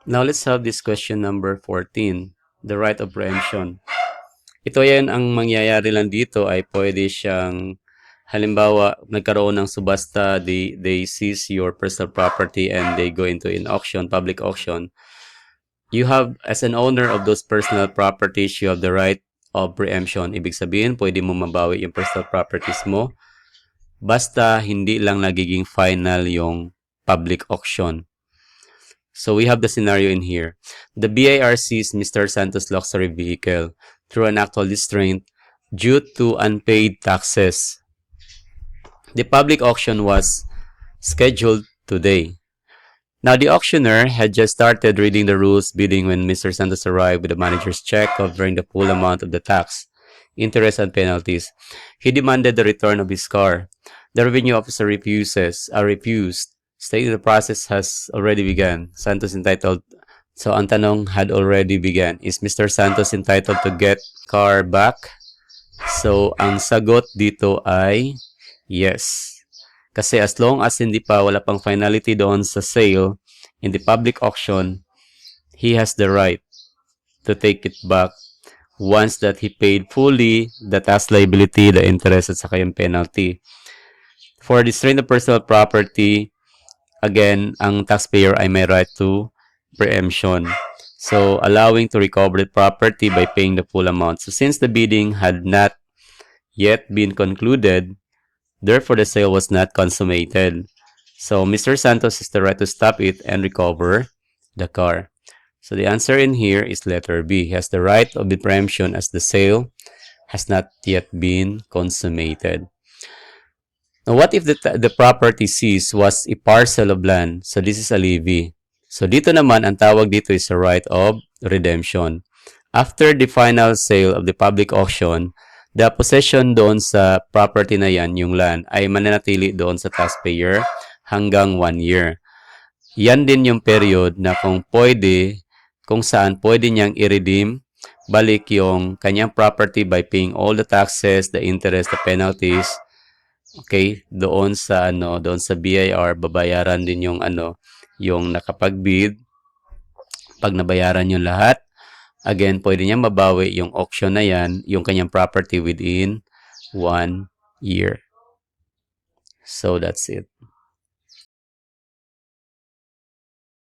Now let's have this question number 14, the right of preemption. Ito yan, ang mangyayari lang dito ay pwede siyang, halimbawa, nagkaroon ng subasta, they seize your personal property and they go into an auction, public auction. You have, as an owner of those personal properties, you have the right of preemption. Ibig sabihin, pwede mo mabawi yung personal properties mo basta hindi lang nagiging final yung public auction. So we have the scenario in here. The BIR sees Mr. Santos' luxury vehicle through an actual restraint due to unpaid taxes. The public auction was scheduled today. Now, the auctioneer had just started reading the rules bidding when Mr. Santos arrived with the manager's check covering the full amount of the tax, interest, and penalties. He demanded the return of his car. The revenue officer refused, stating the process has already begun. Santos entitled, so ang tanong had already begun. Is Mr. Santos entitled to get car back? So, ang sagot dito ay yes. Kasi as long as hindi pa, wala pang finality doon sa sale, in the public auction, he has the right to take it back once that he paid fully the tax liability, the interest, at saka yung penalty. For restraint of personal property, again, ang taxpayer ay may right to preemption. So, allowing to recover the property by paying the full amount. So, since the bidding had not yet been concluded, therefore, the sale was not consummated. So, Mr. Santos has the right to stop it and recover the car. So, the answer in here is letter B. He has the right of the preemption as the sale has not yet been consummated. Now, what if the property seized was a parcel of land? So, this is a levy. So, dito naman, ang tawag dito is a right of redemption. After the final sale of the public auction, the possession doon sa property na yan, yung land, ay mananatili doon sa taxpayer hanggang 1 year. Yan din yung period na kung saan pwede niyang i-redeem balik yung kanyang property by paying all the taxes, the interest, the penalties. Okay, doon sa BIR, babayaran din yung nakapag-bid. Pag nabayaran yung lahat, again, pwede niya mabawi yung auction na yan, yung kanyang property within 1 year. So, that's it.